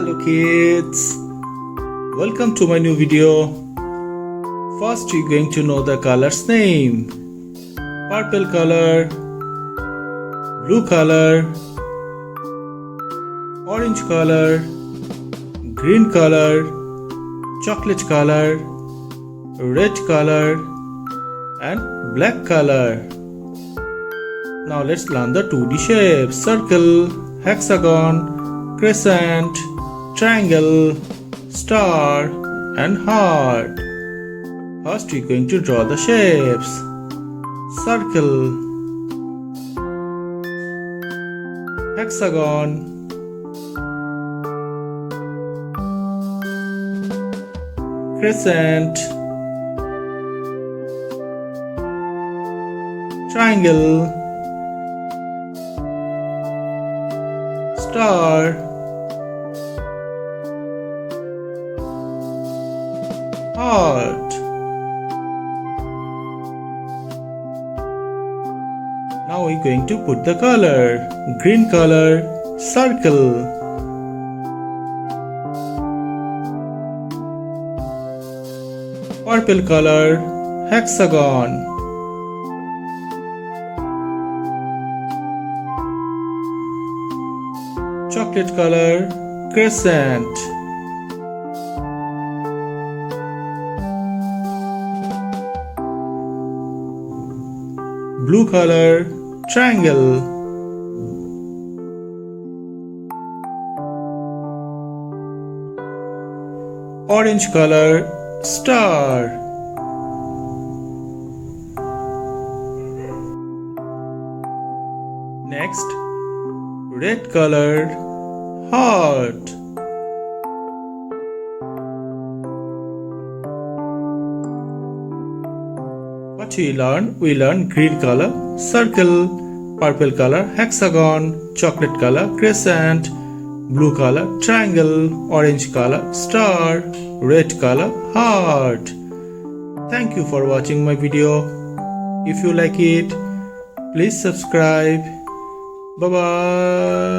Hello kids, welcome to my new video. First you're going to know the color's name. Purple color, blue color, orange color, green color, chocolate color, red color and black color. Now let's learn the 2D shapes: circle, hexagon, crescent, triangle, star and heart. First we're going to draw the shapes. Circle, hexagon, crescent, triangle, star, heart. Now we're going to put the color. Green color, circle. Purple color, hexagon. Chocolate color, crescent. Blue color, triangle. Orange color, star. Next, red color, heart. What we learn? We learn green color, circle, purple color, hexagon, chocolate color, crescent, blue color, triangle, orange color, star, red color, heart. Thank you for watching my video. If you like it, please subscribe. Bye bye.